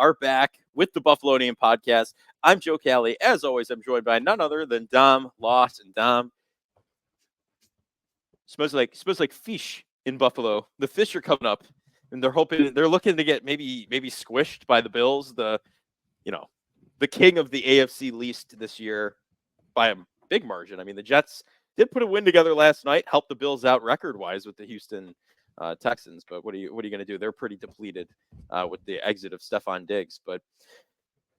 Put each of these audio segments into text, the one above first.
are back with the Buffalonian Podcast. I'm Joe Callie. As always, I'm joined by none other than Dom Loss. And Dom, smells like fish in Buffalo. The fish are coming up, and they're looking to get maybe squished by the Bills, the king of the AFC least this year by a big margin. I mean, the Jets did put a win together last night, helped the Bills out record-wise with the Houston Texans. But what are you going to do? They're pretty depleted with the exit of Stephon Diggs. But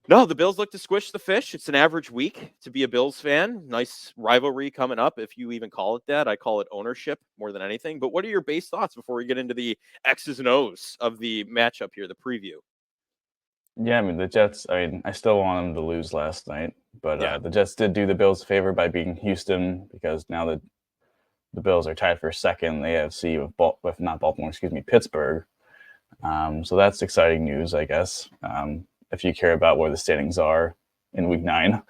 no, the Bills look to squish the fish. It's an average week to be a Bills fan. Nice rivalry coming up, if you even call it that. I call it ownership more than anything. But what are your base thoughts before we get into the X's and O's of the matchup here, the preview? Yeah, I mean, the Jets, I still want them to lose last night. But the Jets did do the Bills a favor by beating Houston, because now that the Bills are tied for second in the AFC with Pittsburgh. So that's exciting news, I guess, if you care about where the standings are in Week 9.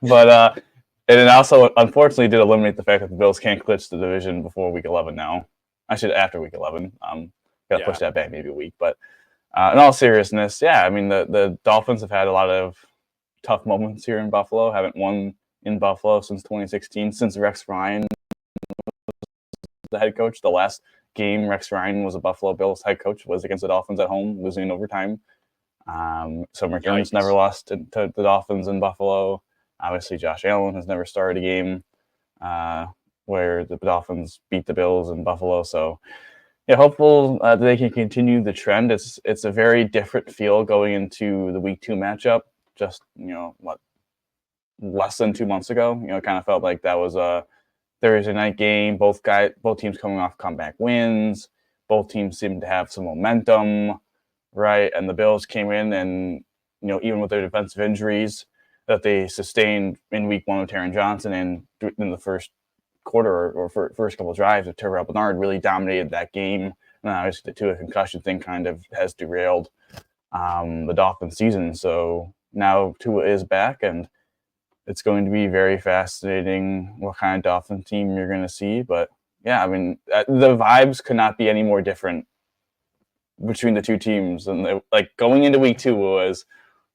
But it also, unfortunately, did eliminate the fact that the Bills can't clinch the division before Week 11 now. After Week 11. Got to push that back maybe a week. But in all seriousness, the Dolphins have had a lot of tough moments here in Buffalo. Haven't won in Buffalo since 2016, since Rex Ryan was the head coach. The last game Rex Ryan was a Buffalo Bills head coach was against the Dolphins at home, losing in overtime. So McDermott's never lost to the Dolphins in Buffalo. Obviously, Josh Allen has never started a game where the Dolphins beat the Bills in Buffalo. So, yeah, hopeful they can continue the trend. It's a very different feel going into the Week 2 matchup. Just, less than 2 months ago, it kind of felt like that was a Thursday night game. Both teams coming off comeback wins. Both teams seemed to have some momentum, right? And the Bills came in and, even with their defensive injuries that they sustained in Week 1 with Taron Johnson and in the first quarter or first couple of drives of Terrell Bernard really dominated that game. And obviously the Tua concussion thing kind of has derailed the Dolphins season. So now Tua is back, and it's going to be very fascinating what kind of Dolphin team you're going to see. But yeah, the vibes could not be any more different between the two teams. And going into Week 2 was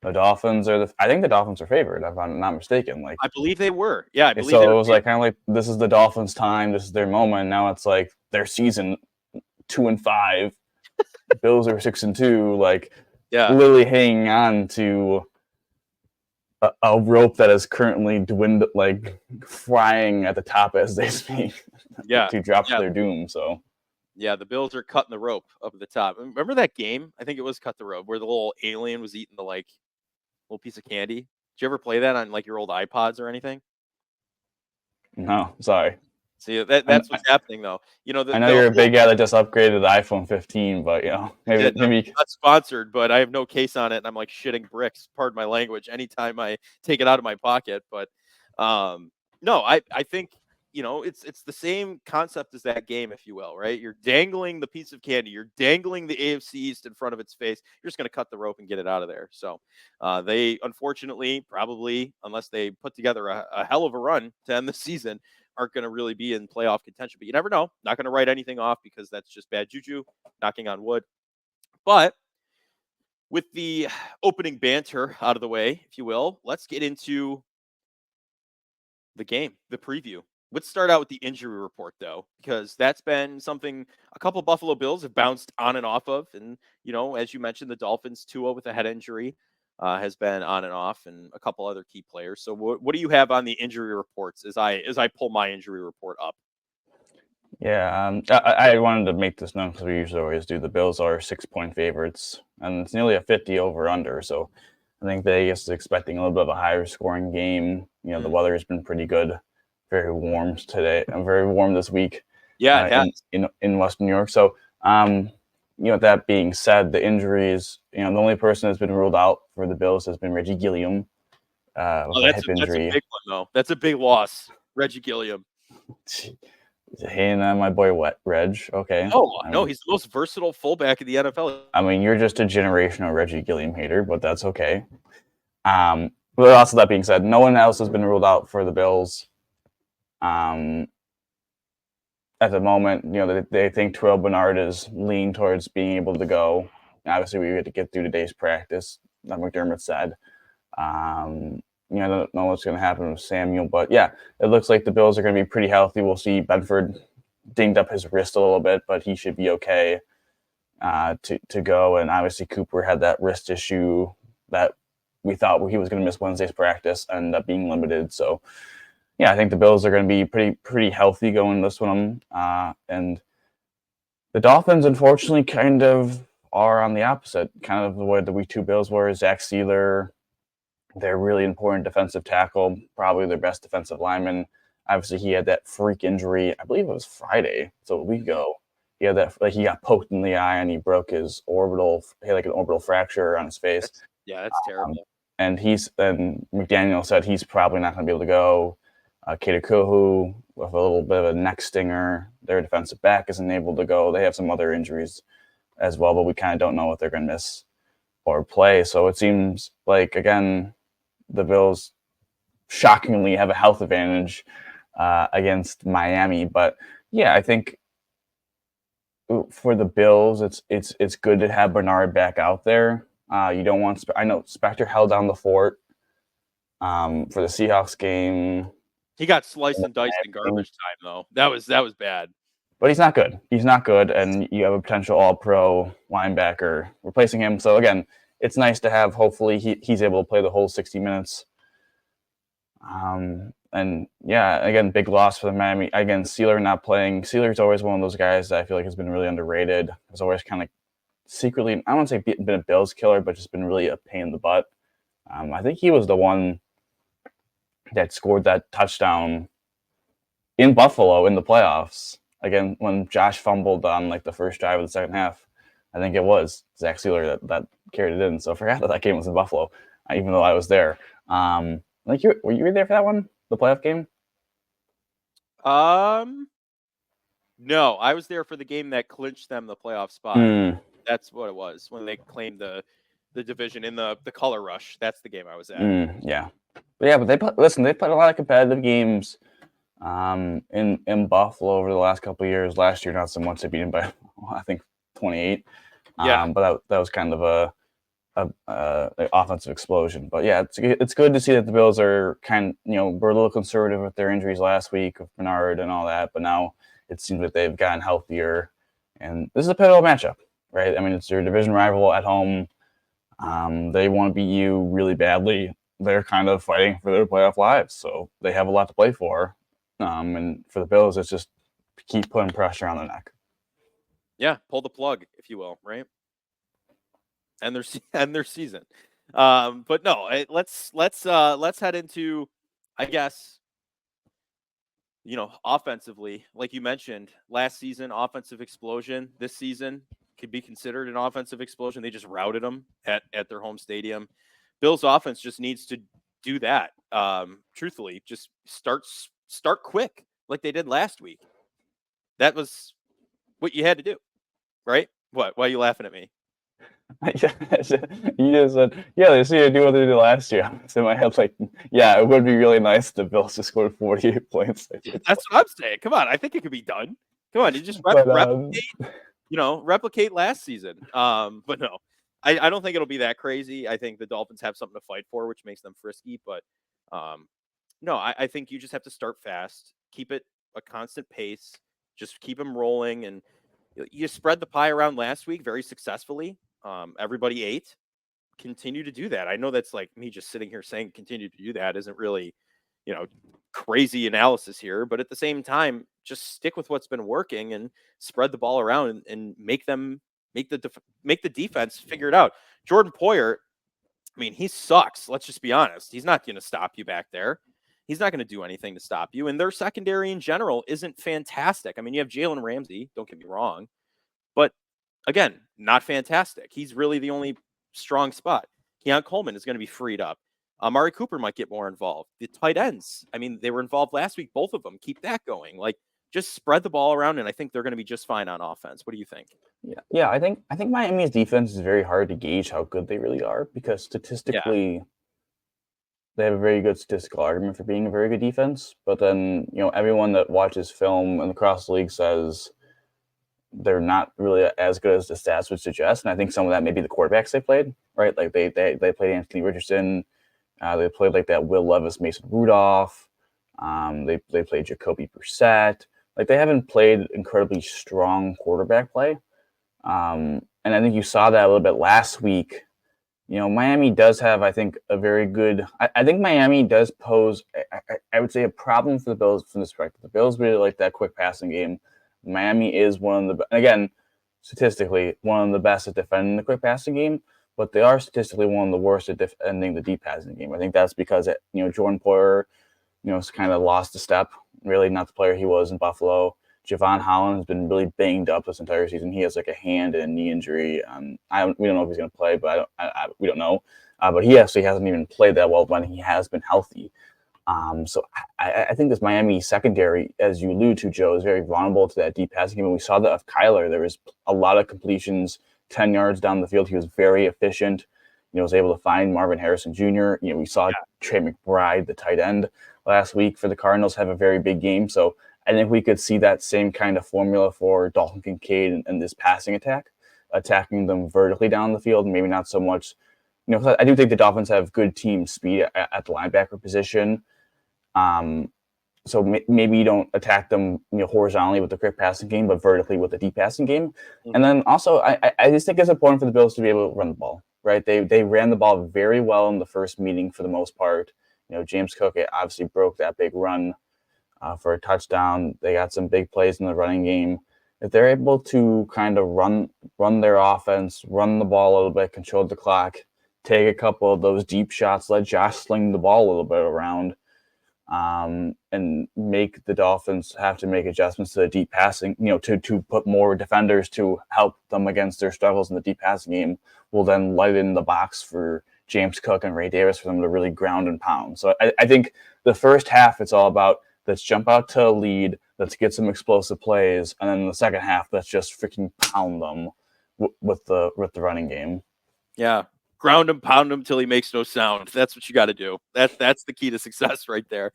the Dolphins I think the Dolphins are favored, if I'm not mistaken. I believe they were. Yeah, I believe so. It was this is the Dolphins' time. This is their moment. Now it's like their season 2-5. Bills are 6-2. Literally hanging on to a rope that is currently dwindled, frying at the top as they speak. To drop their doom. So. Yeah, the Bills are cutting the rope up at the top. Remember that game? I think it was Cut the Rope, where the little alien was eating the little piece of candy. Did you ever play that on your old iPods or anything? No, sorry. See, that's what's happening though. I know you're a big guy that just upgraded the iPhone 15, but maybe not sponsored. But I have no case on it, and I'm shitting bricks. Pardon my language. Anytime I take it out of my pocket, but no, I think. It's the same concept as that game, if you will, right? You're dangling the piece of candy. You're dangling the AFC East in front of its face. You're just going to cut the rope and get it out of there. So they, unfortunately, probably, unless they put together a hell of a run to end the season, aren't going to really be in playoff contention. But you never know. Not going to write anything off, because that's just bad juju, knocking on wood. But with the opening banter out of the way, if you will, let's get into the game, the preview. Let's start out with the injury report, though, because that's been something a couple of Buffalo Bills have bounced on and off of. And, as you mentioned, the Dolphins, Tua with a head injury has been on and off, and a couple other key players. So what do you have on the injury reports as I pull my injury report up? Yeah, I wanted to make this known, because we usually always do. The Bills are 6-point favorites, and it's nearly a 50 over-under. So I think Vegas is expecting a little bit of a higher scoring game. The weather has been pretty good. Very warm today. Very warm this week. Yeah, in West New York. So, that being said, the injuries. The only person that's been ruled out for the Bills has been Reggie Gilliam. With a hip injury. That's a big one, though. That's a big loss, Reggie Gilliam. Hey, my boy, Reg. Okay. No, he's the most versatile fullback in the NFL. You're just a generational Reggie Gilliam hater, but that's okay. But also, that being said, no one else has been ruled out for the Bills. At the moment, they think Terrell Bernard is leaning towards being able to go, obviously we had to get through today's practice, like McDermott said. I don't know what's going to happen with Samuel, but yeah, it looks like the Bills are going to be pretty healthy. We'll see Benford dinged up his wrist a little bit, but he should be okay to go. And obviously Cooper had that wrist issue that we thought he was going to miss Wednesday's practice, ended up being limited. So yeah, I think the Bills are going to be pretty healthy going this one. And the Dolphins, unfortunately, kind of are on the opposite, kind of the way the Week 2 Bills were. Zach Sealer, their really important defensive tackle, probably their best defensive lineman. Obviously, he had that freak injury. I believe it was Friday, so a week ago. He had that, like, he got poked in the eye and he broke his orbital. He had like an orbital fracture on his face. That's terrible. And McDaniel said he's probably not going to be able to go. Kato Kuhu with a little bit of a neck stinger. Their defensive back isn't able to go. They have some other injuries as well, but we kind of don't know what they're going to miss or play. So it seems like, again, the Bills shockingly have a health advantage against Miami. But yeah, I think for the Bills, it's good to have Bernard back out there. You don't want. I know Spector held down the fort for the Seahawks game. He got sliced and diced in garbage time, though. That was bad. But he's not good. He's not good, and you have a potential All-Pro linebacker replacing him. So again, it's nice to have. Hopefully, he's able to play the whole 60 minutes. And yeah, again, big loss for the Miami. Again, Sealer not playing. Sealer's always one of those guys that I feel like has been really underrated. Has always kind of secretly, I don't want to say been a Bills killer, but just been really a pain in the butt. I think he was the one that scored that touchdown in Buffalo in the playoffs. Again, when Josh fumbled on like the first drive of the second half, I think it was Zach Sealer that carried it in. So I forgot that game was in Buffalo, even though I was there. Were you there for that one, the playoff game? No, I was there for the game that clinched them the playoff spot. That's what it was when they claimed the division in the color rush. That's the game I was at. Yeah. But they played a lot of competitive games in Buffalo over the last couple of years. Last year, not so much. They beat them by, I think, 28. Yeah. But that was kind of an offensive explosion. But yeah, it's good to see that the Bills are we're a little conservative with their injuries last week with Bernard and all that. But now it seems like they've gotten healthier. And this is a pivotal matchup, right? I mean, it's your division rival at home. They want to beat you really badly. They're kind of fighting for their playoff lives, so they have a lot to play for. And for the Bills, it's just keep putting pressure on their neck. Yeah, pull the plug, if you will, right? And their season. But no, let's head into, I guess, offensively, like you mentioned, last season, offensive explosion. This season could be considered an offensive explosion. They just routed them at their home stadium. Bills offense just needs to do that. Truthfully, just start quick like they did last week. That was what you had to do, right? What? Why are you laughing at me? You just said, yeah, they see you do what they did last year. So in my head, like, yeah, it would be really nice if the Bills just scored 48 points. That's what I'm saying. Come on, I think it could be done. Come on, you just replicate last season. But no, I don't think it'll be that crazy. I think the Dolphins have something to fight for, which makes them frisky. But no, I think you just have to start fast, keep it a constant pace, just keep them rolling, and you spread the pie around last week very successfully. Everybody ate. Continue to do that. I know that's like me just sitting here saying continue to do that isn't really, crazy analysis here, but at the same time, just stick with what's been working and spread the ball around and make the defense figure it out. Jordan Poyer, I mean, he sucks. Let's just be honest. He's not going to stop you back there. He's not going to do anything to stop you. And their secondary in general isn't fantastic. I mean, you have Jalen Ramsey, don't get me wrong, but again, not fantastic. He's really the only strong spot. Keon Coleman is going to be freed up. Amari Cooper might get more involved. The tight ends, I mean, they were involved last week, both of them. Keep that going. Like, just spread the ball around, and I think they're going to be just fine on offense. What do you think? Yeah. I think Miami's defense is very hard to gauge how good they really are because statistically, they have a very good statistical argument for being a very good defense. But then, everyone that watches film and across the league says they're not really as good as the stats would suggest. And I think some of that may be the quarterbacks they played, right? Like they played Anthony Richardson. They played like that Will Levis, Mason Rudolph. They played Jacoby Brissett. Like they haven't played incredibly strong quarterback play. And I think you saw that a little bit last week. Miami does have, I think, a very good. I think Miami does pose, I would say, a problem for the Bills from this perspective. The Bills really like that quick passing game. Miami is one of the, again, statistically, one of the best at defending the quick passing game, but they are statistically one of the worst at defending the deep passing game. I think that's because, Jordan Poyer, has kind of lost a step, really not the player he was in Buffalo. Javon Holland has been really banged up this entire season. He has like a hand and a knee injury. We don't know if he's going to play, but we don't know. But he actually hasn't even played that well when he has been healthy. So I think this Miami secondary, as you allude to, Joe, is very vulnerable to that deep passing game. And we saw that of Kyler. There was a lot of completions 10 yards down the field. He was very efficient. Was able to find Marvin Harrison Jr. We saw Trey McBride, the tight end, last week for the Cardinals, have a very big game. So I think we could see that same kind of formula for Dalton Kincaid and this passing attack, attacking them vertically down the field, maybe not so much. I do think the Dolphins have good team speed at the linebacker position. So maybe you don't attack them, horizontally with the quick passing game, but vertically with the deep passing game. Mm-hmm. And then also, I just think it's important for the Bills to be able to run the ball, right? They ran the ball very well in the first meeting for the most part. James Cook obviously broke that big run for a touchdown. They got some big plays in the running game. If they're able to kind of run their offense, run the ball a little bit, control the clock, take a couple of those deep shots, let Josh sling the ball a little bit around, and make the Dolphins have to make adjustments to the deep passing, to put more defenders to help them against their struggles in the deep passing game, will then lighten the box for James Cook and Ray Davis for them to really ground and pound. So I think the first half, it's all about, let's jump out to a lead, let's get some explosive plays, and then in the second half, let's just freaking pound them with the running game. Yeah. Ground him, pound him till he makes no sound. That's what you got to do. That's the key to success right there.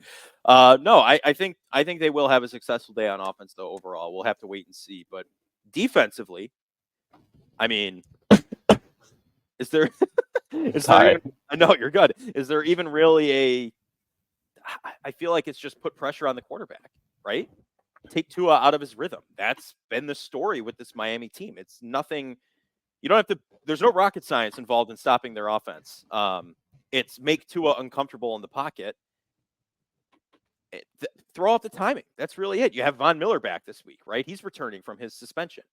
No, I think they will have a successful day on offense, though. Overall, we'll have to wait and see. But defensively, I mean, is there? I know you're good. Is there even really I feel like it's just put pressure on the quarterback, right? Take Tua out of his rhythm. That's been the story with this Miami team. It's nothing. You don't have to. There's no rocket science involved in stopping their offense. It's make Tua uncomfortable in the pocket. Throw out the timing. That's really it. You have Von Miller back this week, right? He's returning from his suspension.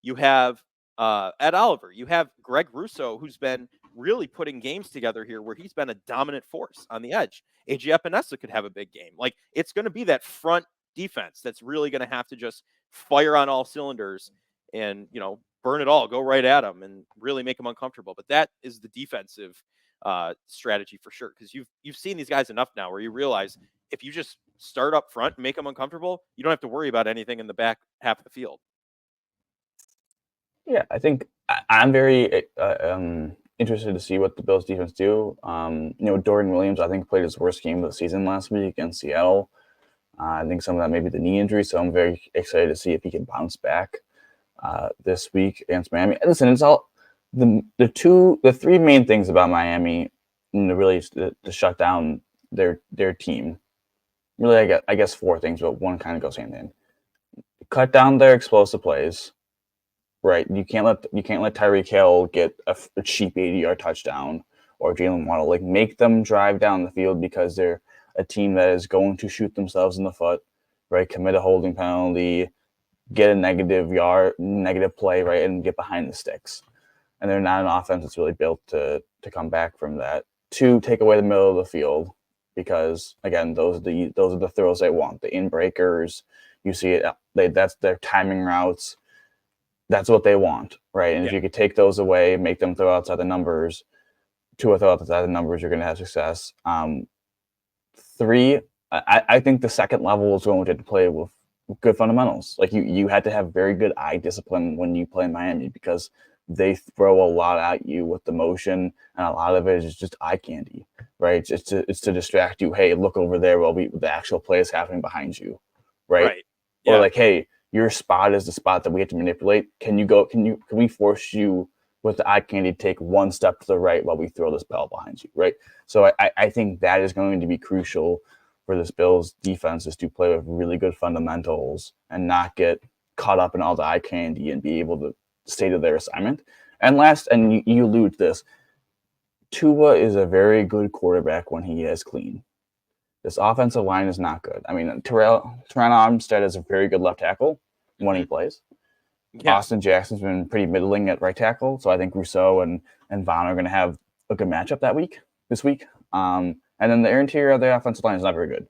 You have Ed Oliver. You have Greg Russo, who's been really putting games together here where he's been a dominant force on the edge. AJ Epinesa could have a big game. Like, it's going to be that front defense that's really going to have to just fire on all cylinders and, burn it all, go right at them and really make them uncomfortable. But that is the defensive strategy for sure. Because you've seen these guys enough now where you realize if you just start up front and make them uncomfortable, you don't have to worry about anything in the back half of the field. Yeah, I think I'm very interested to see what the Bills defense do. Dorian Williams, I think, played his worst game of the season last week against Seattle. I think some of that may be the knee injury, so I'm very excited to see if he can bounce back this week against Miami. Listen, it's all the three main things about Miami, really to shut down their team. Really, I guess four things, but one kind of goes hand in hand. Cut down their explosive plays. Right, you can't let Tyreek Hill get a cheap 80-yard touchdown or Jalen Waddle. Like, make them drive down the field because they're a team that is going to shoot themselves in the foot. Right, commit a holding penalty, get a negative play, right, and get behind the sticks. And they're not an offense that's really built to come back from that. Two, take away the middle of the field because again, those are the throws they want. The in breakers, you see it. That's their timing routes. That's what they want, right? And if you could take those away, make them throw outside the numbers, throw outside the numbers, you're going to have success. Three, I think the second level is going to play with good fundamentals. Like you had to have very good eye discipline when you play in Miami because they throw a lot at you with the motion, and a lot of it is just eye candy, right? It's to distract you. Hey, look over there while the actual play is happening behind you, right? Yeah. Or like, hey, your spot is the spot that we have to manipulate. Can we force you with the eye candy to take one step to the right while we throw this ball behind you, right? So I think that is going to be crucial for this Bills defense, is to play with really good fundamentals and not get caught up in all the eye candy and be able to stay to their assignment. And last, and you allude to this, Tua is a very good quarterback when he is clean. This offensive line is not good. I mean, Terrell Armstead is a very good left tackle when he plays. Yeah. Austin Jackson's been pretty middling at right tackle, so I think Rousseau and Vaughn are going to have a good matchup this week. And then the interior of the offensive line is not very good.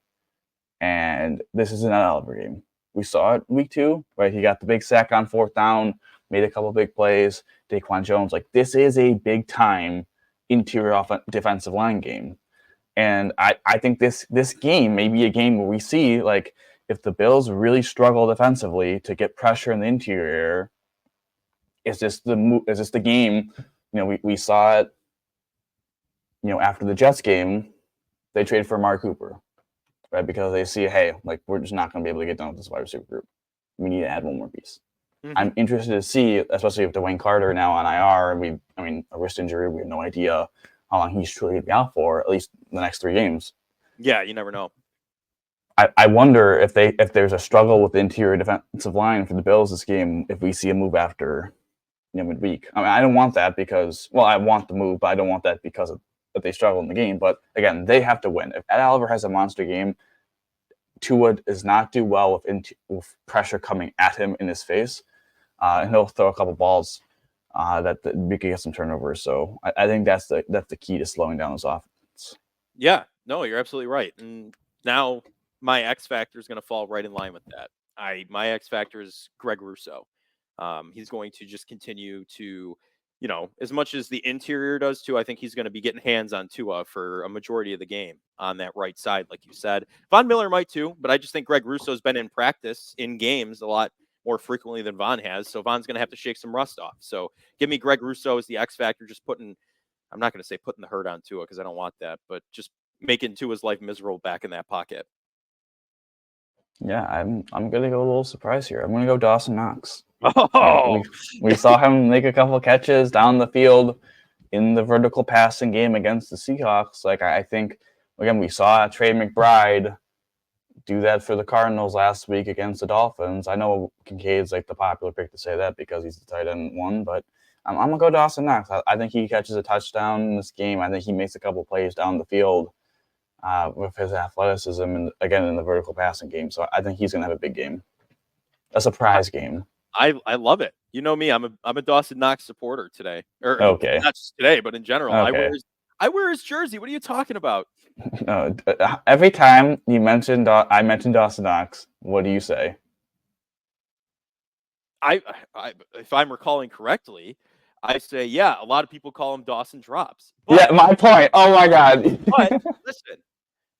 And this is an Oliver game. We saw it week 2, right? He got the big sack on 4th down, made a couple big plays. Daquan Jones, like, this is a big time interior defensive line game. And I think this game may be a game where we see, like, if the Bills really struggle defensively to get pressure in the interior, is this the game? You know, we saw it, you know, after the Jets game, they traded for Amari Cooper, right? Because they see, hey, like, we're just not going to be able to get done with this wide receiver group. We need to add one more piece. Mm-hmm. I'm interested to see, especially with Dwayne Carter now on IR, a wrist injury, we have no idea how long he's truly going to be out for, at least the next 3 games. Yeah, you never know. I wonder if there's a struggle with the interior defensive line for the Bills this game, if we see a move after, you know, midweek. I mean, I don't want that because, well, I want the move, but I don't want that because that they struggle in the game. But again, they have to win. If Ed Oliver has a monster game, Tua does not do well with pressure coming at him in his face, and he'll throw a couple balls that we could get some turnovers. So I think that's the key to slowing down this offense. Yeah, no, you're absolutely right. And now my X factor is going to fall right in line with that. My X factor is Greg Rousseau. He's going to just continue to, you know, as much as the interior does too, I think he's going to be getting hands on Tua for a majority of the game on that right side, like you said. Von Miller might too, but I just think Greg Rousseau's been in practice in games a lot more frequently than Von has. So Von's going to have to shake some rust off. So give me Greg Rousseau as the X factor, just I'm not going to say putting the hurt on Tua because I don't want that, but just making Tua's life miserable back in that pocket. Yeah, I'm gonna go a little surprise here. I'm gonna go Dawson Knox. Oh, we saw him make a couple catches down the field in the vertical passing game against the Seahawks. Like, I think, again, we saw Trey McBride do that for the Cardinals last week against the Dolphins. I know Kincaid's like the popular pick to say that because he's the tight end 1, but I'm gonna go Dawson Knox. I think he catches a touchdown in this game. I think he makes a couple plays down the field with his athleticism, and again in the vertical passing game. So I think he's gonna have a big game, a surprise game. I love it. You know me, I'm a Dawson Knox supporter today, or okay, not just today, but in general. Okay. I wear his jersey. What are you talking about? No, every time I mentioned Dawson Knox, what do you say? I if I'm recalling correctly, I say, yeah, a lot of people call him Dawson Drops. But, yeah, my point. Oh my God. But listen,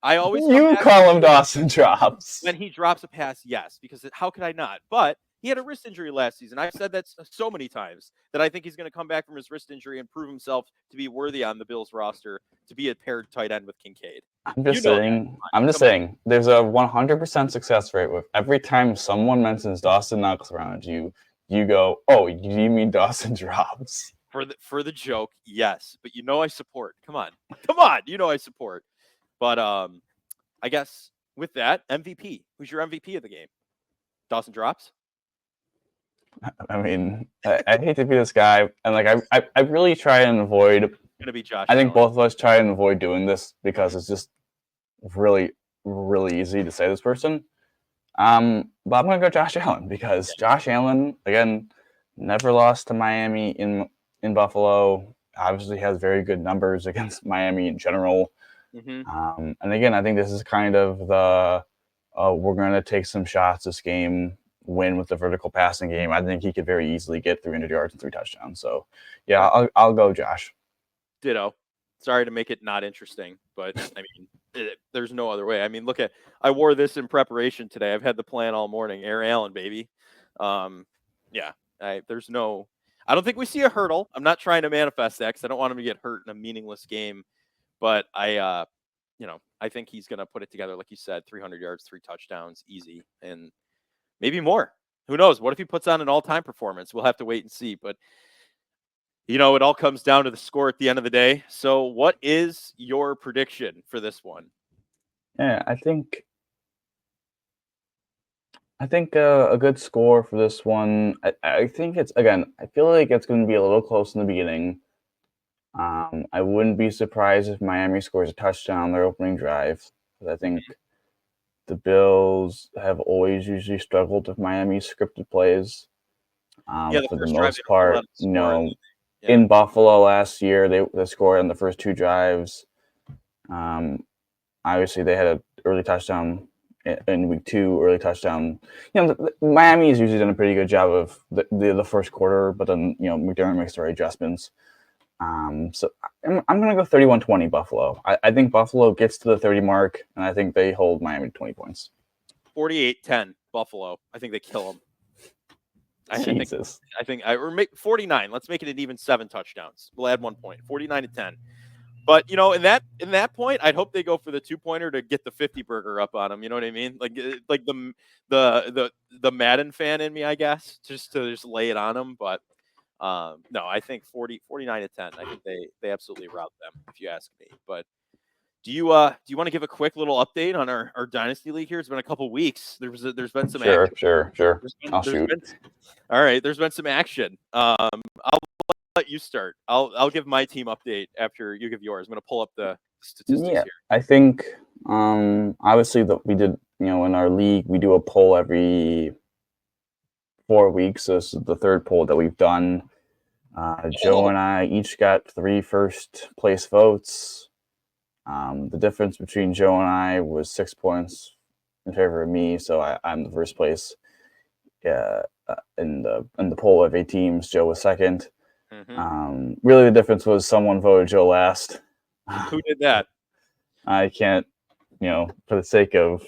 I always call him Dawson Drops. When he drops a pass, yes, because how could I not? But he had a wrist injury last season. I've said that so many times that I think he's going to come back from his wrist injury and prove himself to be worthy on the Bills roster to be a paired tight end with Kincaid. I'm just saying, there's a 100% success rate with every time someone mentions Dawson Knox around you, you go, oh, you mean Dawson Drops? For the joke, yes. But I support. Come on. I support. But I guess with that, MVP. Who's your MVP of the game? Dawson Drops? I mean, I hate to be this guy, and like I really try and avoid. It's gonna be Josh. I think both of us try and avoid doing this because it's just really, really easy to say this person. But I'm gonna go Josh Allen because Josh Allen, again, never lost to Miami in Buffalo. Obviously has very good numbers against Miami in general. Mm-hmm. And again, I think this is kind of the we're gonna take some shots this game. Win with the vertical passing game. I think he could very easily get 300 yards and 3 touchdowns. So, yeah, I'll go Josh. Ditto. Sorry to make it not interesting, but I mean, there's no other way. I mean, I wore this in preparation today. I've had the plan all morning. Air Allen, baby. Yeah. I don't think we see a hurdle. I'm not trying to manifest that because I don't want him to get hurt in a meaningless game. But I think he's going to put it together, like you said, 300 yards, 3 touchdowns, easy, and maybe more. Who knows? What if he puts on an all-time performance? We'll have to wait and see. But, it all comes down to the score at the end of the day. So what is your prediction for this one? Yeah, I think a good score for this one. I think it's, again, I feel like it's going to be a little close in the beginning. I wouldn't be surprised if Miami scores a touchdown on their opening drive. I think the Bills have always usually struggled with Miami's scripted plays. For the most part, in Buffalo last year, they scored on the first two drives. Obviously, they had an early touchdown in week 2, early touchdown. Miami has usually done a pretty good job of the first quarter, but then McDermott makes the right adjustments. So I'm going to go 31-20 Buffalo. I think Buffalo gets to the 30 mark, and I think they hold Miami to 20 points. 48-10 Buffalo. I think they kill them. Jesus. I think or make 49. Let's make it an even 7 touchdowns. We'll add 1 point. 49-10. But in that point, I'd hope they go for the 2-pointer to get the 50 burger up on them. You know what I mean? Like the Madden fan in me, I guess, just to lay it on them. But no, I think 49-10. I think they absolutely rout them, if you ask me. But do you want to give a quick little update on our dynasty league here? It's been a couple weeks. There's been some action. Sure. I'll shoot. All right, there's been some action. I'll let you start. I'll give my team update after you give yours. I'm going to pull up the statistics here. I think obviously we did, in our league, we do a poll every 4 weeks. So this is the third poll that we've done. Joe and I each got 3 first place votes. The difference between Joe and I was 6 points in favor of me, so I'm the first place in the poll of 8 teams. Joe was second. Mm-hmm. Really, the difference was someone voted Joe last. Who did that? I can't, for the sake of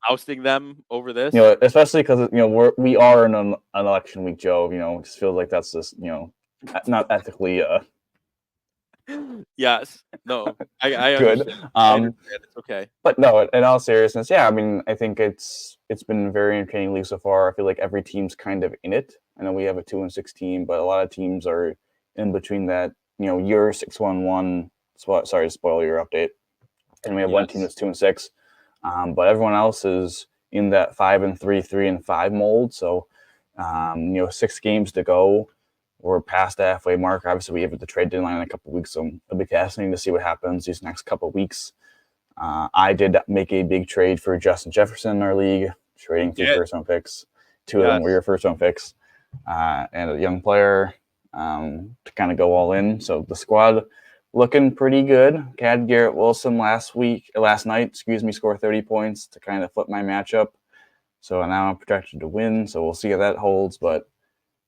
ousting them over this. Especially because we are in an election week, Joe. It just feels like that's just not ethically. Yes. No. I good. Understand. I understand. It's okay. But no, in all seriousness, yeah. I mean, I think it's been a very entertaining league so far. I feel like every team's kind of in it. I know we have a 2-6 team, but a lot of teams are in between that. You're 6-1-1. Sorry to spoil your update. And we have one team that's 2-6. But everyone else is in that 5-3, 3-5 mold. So, 6 games to go. We're past the halfway mark. Obviously, we have the trade deadline in a couple of weeks, so it'll be fascinating to see what happens these next couple of weeks. I did make a big trade for Justin Jefferson in our league, trading 3 first-round picks. 2 of them were your first-round picks, and a young player to kind of go all in. So the squad looking pretty good. Had Garrett Wilson last night, scored 30 points to kind of flip my matchup. So now I'm projected to win. So we'll see how that holds. But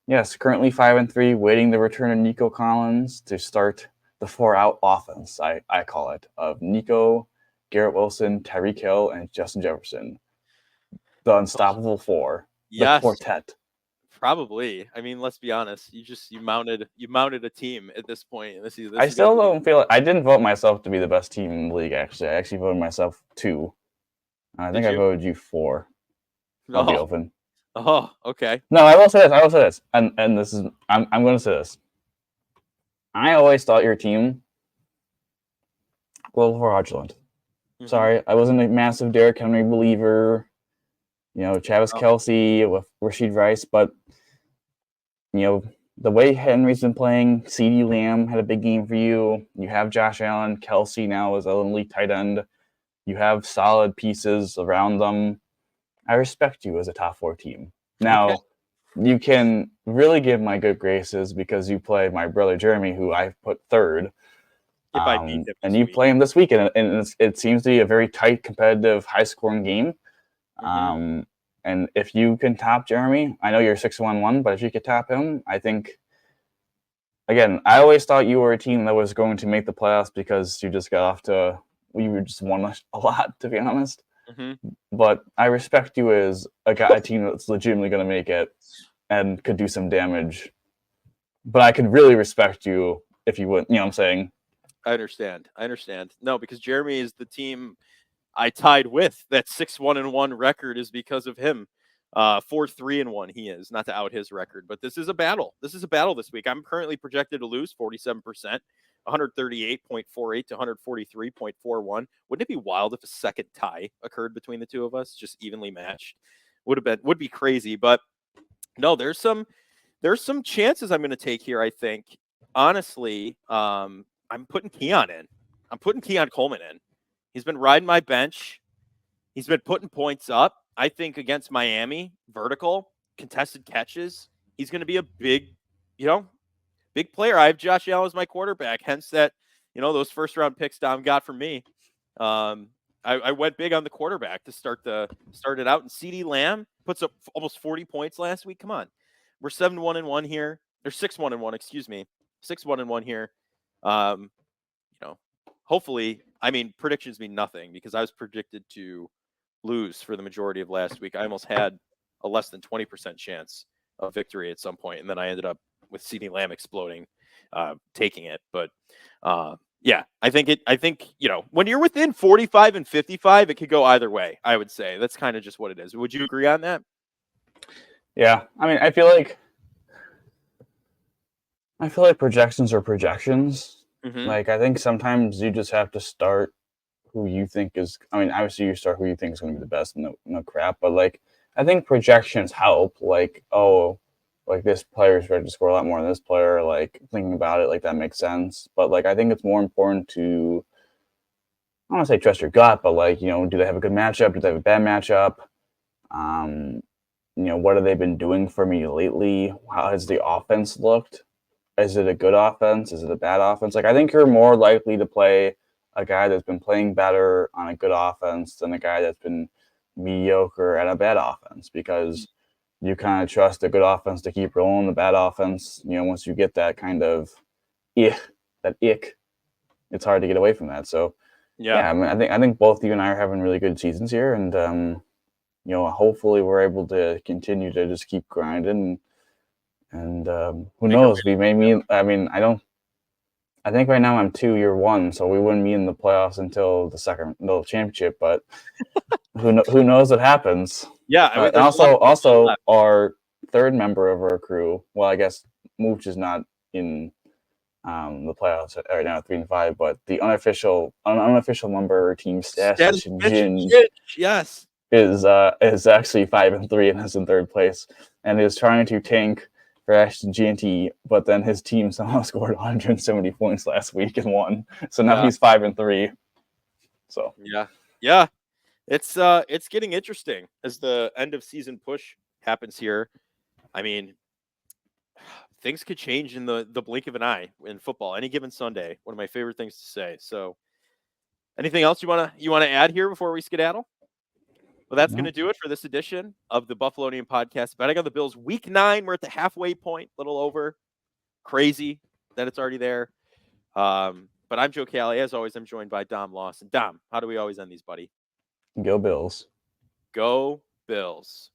yes, currently 5-3, waiting the return of Nico Collins to start the 4-out offense, I call it, of Nico, Garrett Wilson, Tyreek Hill, and Justin Jefferson. The unstoppable 4. The quartet. Probably. I mean, let's be honest. You mounted a team at this point. I still don't feel I didn't vote myself to be the best team in the league. Actually, I actually voted myself 2. I think I voted you 4. I'll be open. Oh, okay. No, I will say this, and this is I'm going to say this. I always thought your team was fraudulent. Mm-hmm. Sorry, I wasn't a massive Derrick Henry believer. Travis Kelce with Rashid Rice, but the way Henry's been playing, CeeDee Lamb had a big game for you. You have Josh Allen, Kelce now is an elite tight end. You have solid pieces around them. I respect you as a top 4 team. Now, you can really give my good graces because you play my brother Jeremy, who I put 3rd. If I beat him and you play him this weekend, and it seems to be a very tight, competitive, high-scoring game. Mm-hmm. And if you can top Jeremy, I know you're 6-1-1, but if you could top him, I think, again, I always thought you were a team that was going to make the playoffs because you just got off to, you just won a lot, to be honest. Mm-hmm. But I respect you as a team that's legitimately going to make it and could do some damage. But I could really respect you if you would, what I'm saying? I understand. No, because Jeremy is the team I tied with. That 6-1-1 record is because of him. 4-3-1 he is, not to out his record, but this is a battle. This is a battle this week. I'm currently projected to lose 47%, 138.48 to 143.41. Wouldn't it be wild if a second tie occurred between the two of us, just evenly matched? Would be crazy, but no, there's some chances I'm going to take here. I think honestly, I'm putting Keon in. I'm putting Keon Coleman in. He's been riding my bench. He's been putting points up. I think against Miami, vertical, contested catches, he's going to be a big player. I have Josh Allen as my quarterback, hence that, those first round picks Dom got from me. I went big on the quarterback to start it out. And CeeDee Lamb puts up almost 40 points last week. Come on. We're 7-1-1 here. They're 6-1-1, excuse me. 6-1-1 here. Hopefully, predictions mean nothing because I was predicted to lose for the majority of last week. I almost had a less than 20% chance of victory at some point, and then I ended up with CeeDee Lamb exploding, taking it. But yeah, I think when you're within 45 and 55, it could go either way. I would say that's kind of just what it is. Would you agree on that? Yeah, I feel like projections are projections. Mm-hmm. Like, I think sometimes you just have to start who you think is. Obviously you start who you think is going to be the best. No crap, but like, I think projections help. Like, like this player is ready to score a lot more than this player. Like, thinking about it, like that makes sense. But like, I think it's more important to, I don't want to say trust your gut, but like, do they have a good matchup? Do they have a bad matchup? What have they been doing for me lately? How has the offense looked? Is it a good offense? Is it a bad offense? Like, I think you're more likely to play a guy that's been playing better on a good offense than a guy that's been mediocre at a bad offense, because you kind of trust the good offense to keep rolling. The bad offense, once you get that kind of ick, it's hard to get away from that. So yeah, I think both you and I are having really good seasons here, and hopefully we're able to continue to just keep grinding. And who knows? We may meet. I think right now I'm 2, you're 1, so we wouldn't meet in the playoffs until the championship. But who knows what happens? Yeah. Also, our third member of our crew. Well, I guess Mooch is not in the playoffs right now, 3-5. But the unofficial member of our team, Statistician Ginge, yes, is actually 5-3 and is in third place, and is trying to tank for Ashton GNT, but then his team somehow scored 170 points last week and won. So now he's 5-3. So yeah, it's getting interesting as the end of season push happens here. Things could change in the blink of an eye in football any given Sunday. One of my favorite things to say. So, anything else you wanna add here before we skedaddle? Well, that's going to do it for this edition of the Buffalonian Podcast. Betting on the Bills, Week 9. We're at the halfway point, a little over. Crazy that it's already there. But I'm Joe Cali. As always, I'm joined by Dom Lawson. Dom, how do we always end these, buddy? Go Bills. Go Bills.